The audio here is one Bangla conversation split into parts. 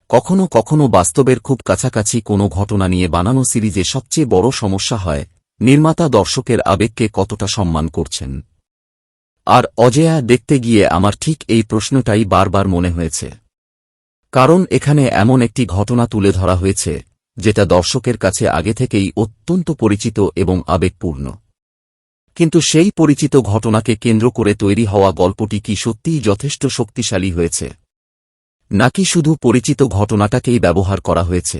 কখনো কখনো বাস্তবের খুব কাছাকাছি কোনো ঘটনা নিয়ে বানানো সিরিজে সবচেয়ে বড় সমস্যা হয় নির্মাতা দর্শকের আবেগকে কতটা সম্মান করছেন। আর অজেয়া দেখতে গিয়ে আমার ঠিক এই প্রশ্নটাই বারবার মনে হয়েছে। কারণ এখানে এমন একটি ঘটনা তুলে ধরা হয়েছে যেটা দর্শকের কাছে আগে থেকেই অত্যন্ত পরিচিত এবং আবেগপূর্ণ। কিন্তু সেই পরিচিত ঘটনাকে কেন্দ্র করে তৈরি হওয়া গল্পটি কি সত্যিই যথেষ্ট শক্তিশালী হয়েছে, নাকি শুধু পরিচিত ঘটনাটাকেই ব্যবহার করা হয়েছে?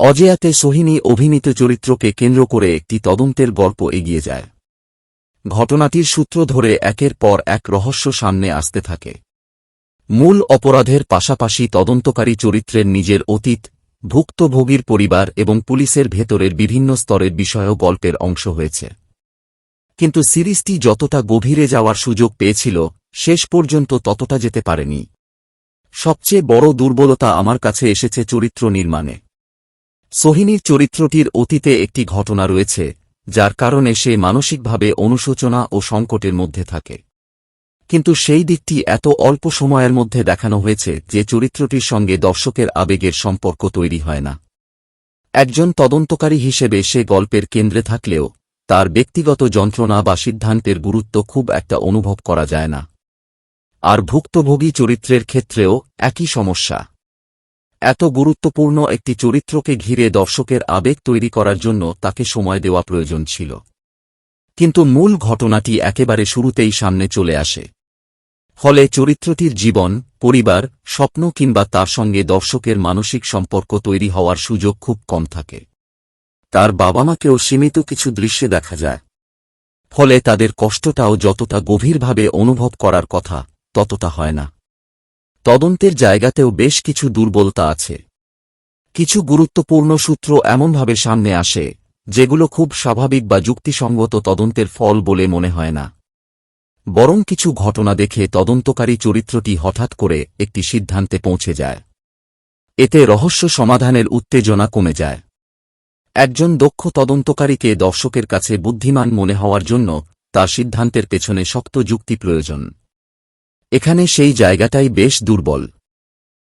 অজেয়াতে সোহিনী অভিনীত চরিত্রকে কেন্দ্র করে একটি তদন্তের গল্প এগিয়ে যায়। ঘটনাটির সূত্র ধরে একের পর এক রহস্য সামনে আসতে থাকে। মূল অপরাধের পাশাপাশি তদন্তকারী চরিত্রের নিজের অতীত, ভুক্তভোগীর পরিবার এবং পুলিশের ভেতরের বিভিন্ন স্তরের বিষয়ও গল্পের অংশ হয়েছে। কিন্তু সিরিজটি যতটা গভীরে যাওয়ার সুযোগ পেয়েছিল শেষ পর্যন্ত ততটা যেতে পারেনি। সবচেয়ে বড় দুর্বলতা আমার কাছে এসেছে চরিত্র নির্মাণে। সোহিনীর চরিত্রটির অতীতে একটি ঘটনা রয়েছে যার কারণে সে মানসিকভাবে অনুশোচনা ও সংকটের মধ্যে থাকে। কিন্তু সেই দিকটি এত অল্প সময়ের মধ্যে দেখানো হয়েছে যে চরিত্রটির সঙ্গে দর্শকের আবেগের সম্পর্ক তৈরি হয় না। একজন তদন্তকারী হিসেবে সে গল্পের কেন্দ্রে থাকলেও তার ব্যক্তিগত যন্ত্রণা বা সিদ্ধান্তের গুরুত্ব খুব একটা অনুভব করা যায় না। আর ভুক্তভোগী চরিত্রের ক্ষেত্রেও একই সমস্যা। এত গুরুত্বপূর্ণ একটি চরিত্রকে ঘিরে দর্শকের আবেগ তৈরি করার জন্য তাকে সময় দেওয়া প্রয়োজন ছিল। কিন্তু মূল ঘটনাটি একেবারে শুরুতেই সামনে চলে আসে। ফলে চরিত্রটির জীবন, পরিবার, স্বপ্ন কিংবা তার সঙ্গে দর্শকের মানসিক সম্পর্ক তৈরি হওয়ার সুযোগ খুব কম থাকে। তার বাবা মাকেও সীমিত কিছু দৃশ্যে দেখা যায়। ফলে তাদের কষ্টটাও যতটা গভীরভাবে অনুভব করার কথা ততটা হয় না। তদন্তের জায়গাতেও বেশ কিছু দুর্বলতা আছে। কিছু গুরুত্বপূর্ণ সূত্র এমনভাবে সামনে আসে যেগুলো খুব স্বাভাবিক বা যুক্তিসঙ্গত তদন্তের ফল বলে মনে হয় না। বরং কিছু ঘটনা দেখে তদন্তকারী চরিত্রটি হঠাৎ করে একটি সিদ্ধান্তে পৌঁছে যায়। এতে রহস্য সমাধানের উত্তেজনা কমে যায়। একজন দক্ষ তদন্তকারীকে দর্শকের কাছে বুদ্ধিমান মনে হওয়ার জন্য তার সিদ্ধান্তের পেছনে শক্ত যুক্তি প্রয়োজন। এখানে সেই জায়গাটাই বেশ দুর্বল।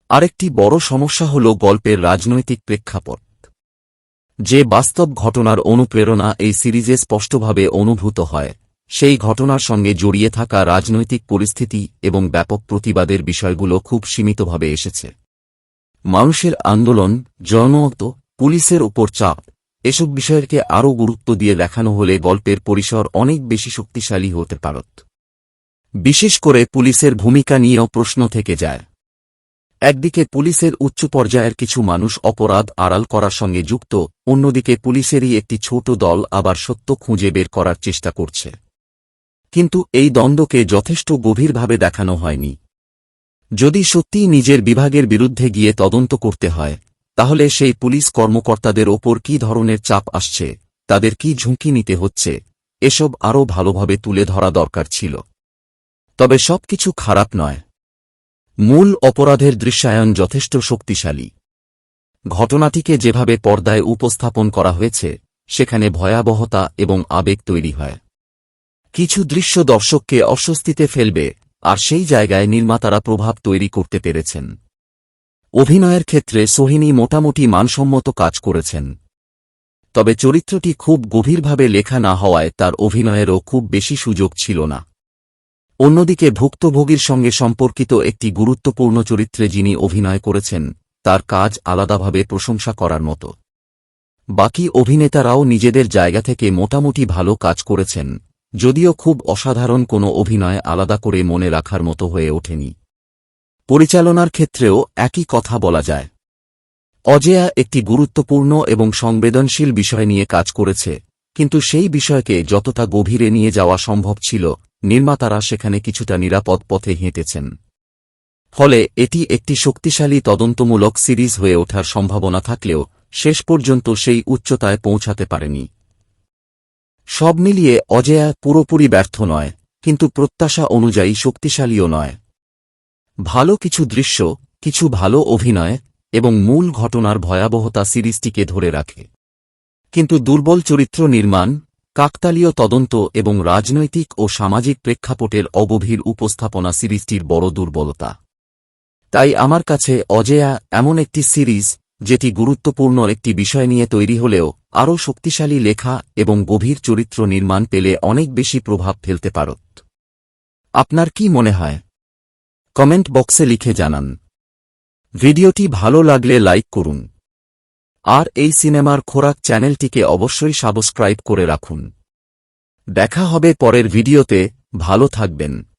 আরেকটি বড় সমস্যা হল গল্পের রাজনৈতিক প্রেক্ষাপট। যে বাস্তব ঘটনার অনুপ্রেরণা এই সিরিজে স্পষ্টভাবে অনুভূত হয় সেই ঘটনার সঙ্গে জড়িয়ে থাকা রাজনৈতিক পরিস্থিতি এবং ব্যাপক প্রতিবাদের বিষয়গুলো খুব সীমিতভাবে এসেছে। মানুষের আন্দোলন, জনমত, পুলিশের ওপর চাপ, এসব বিষয়কে আরও গুরুত্ব দিয়ে দেখানো হলে গল্পের পরিসর অনেক বেশি শক্তিশালী হতে পারত। বিশেষ করে পুলিশের ভূমিকা নিয়েও প্রশ্ন থেকে যায়। একদিকে পুলিশের উচ্চ পর্যায়ের কিছু মানুষ অপরাধ আড়াল করার সঙ্গে যুক্ত, অন্যদিকে পুলিশেরই একটি ছোট দল আবার সত্য খুঁজে বের করার চেষ্টা করছে। কিন্তু এই দ্বন্দ্বকে যথেষ্ট গভীরভাবে দেখানো হয়নি। যদি সত্যিই নিজের বিভাগের বিরুদ্ধে গিয়ে তদন্ত করতে হয় তাহলে সেই পুলিশ কর্মকর্তাদের ওপর কী ধরনের চাপ আসছে, তাদের কী ঝুঁকি নিতে হচ্ছে, এসব আরও ভালোভাবে তুলে ধরা দরকার ছিল। তবে সবকিছু খারাপ নয়। মূল অপরাধের দৃশ্যায়ন যথেষ্ট শক্তিশালী। ঘটনাটিকে যেভাবে পর্দায় উপস্থাপন করা হয়েছে সেখানে ভয়াবহতা এবং আবেগ তৈরি হয়। কিছু দৃশ্য দর্শককে অস্বস্তিতে ফেলবে, আর সেই জায়গায় নির্মাতারা প্রভাব তৈরি করতে পেরেছেন। অভিনয়ের ক্ষেত্রে সোহিনী মোটামুটি মানসম্মত কাজ করেছেন। তবে চরিত্রটি খুব গভীরভাবে লেখা না হওয়ায় তার অভিনয়েরও খুব বেশি সুযোগ ছিল না। অন্যদিকে ভুক্তভোগীর সঙ্গে সম্পর্কিত একটি গুরুত্বপূর্ণ চরিত্রে যিনি অভিনয় করেছেন তার কাজ আলাদাভাবে প্রশংসা করার মতো। বাকি অভিনেতারাও নিজেদের জায়গা থেকে মোটামুটি ভালো কাজ করেছেন, যদিও খুব অসাধারণ কোনো অভিনয় আলাদা করে মনে রাখার মতো হয়ে ওঠেনি। পরিচালনার ক্ষেত্রেও একই কথা বলা যায়। অজেয়া একটি গুরুত্বপূর্ণ এবং সংবেদনশীল বিষয় নিয়ে কাজ করেছে, কিন্তু সেই বিষয়কে যতটা গভীরে নিয়ে যাওয়া সম্ভব ছিল নির্মাতারা সেখানে কিছুটা নিরাপদ পথে হেঁটেছেন। ফলে এটি একটি শক্তিশালী তদন্তমূলক সিরিজ হয়ে ওঠার সম্ভাবনা থাকলেও শেষ পর্যন্ত সেই উচ্চতায় পৌঁছাতে পারেনি। সব মিলিয়ে অজেয়া পুরোপুরি ব্যর্থ নয়, কিন্তু প্রত্যাশা অনুযায়ী শক্তিশালীও নয়। ভালো কিছু দৃশ্য, কিছু ভালো অভিনয় এবং মূল ঘটনার ভয়াবহতা সিরিজটিকে ধরে রাখে। কিন্তু দুর্বল চরিত্র নির্মাণ, কাকতালীয় তদন্ত এবং রাজনৈতিক ও সামাজিক প্রেক্ষাপটের অগভীর উপস্থাপনা সিরিজটির বড় দুর্বলতা। তাই আমার কাছে অজেয়া এমন একটি সিরিজ যেটি গুরুত্বপূর্ণ একটি বিষয় নিয়ে তৈরি হলেও আরও শক্তিশালী লেখা এবং গভীর চরিত্র নির্মাণ পেলে অনেক বেশি প্রভাব ফেলতে পারত। আপনার কি মনে হয়? কমেন্ট বক্সে লিখে জানান। ভিডিওটি ভালো লাগলে লাইক করুন। আর এই সিনেমার খোরাক চ্যানেলটিকে অবশ্যই সাবস্ক্রাইব করে রাখুন। দেখা হবে পরের ভিডিওতে। ভালো থাকবেন।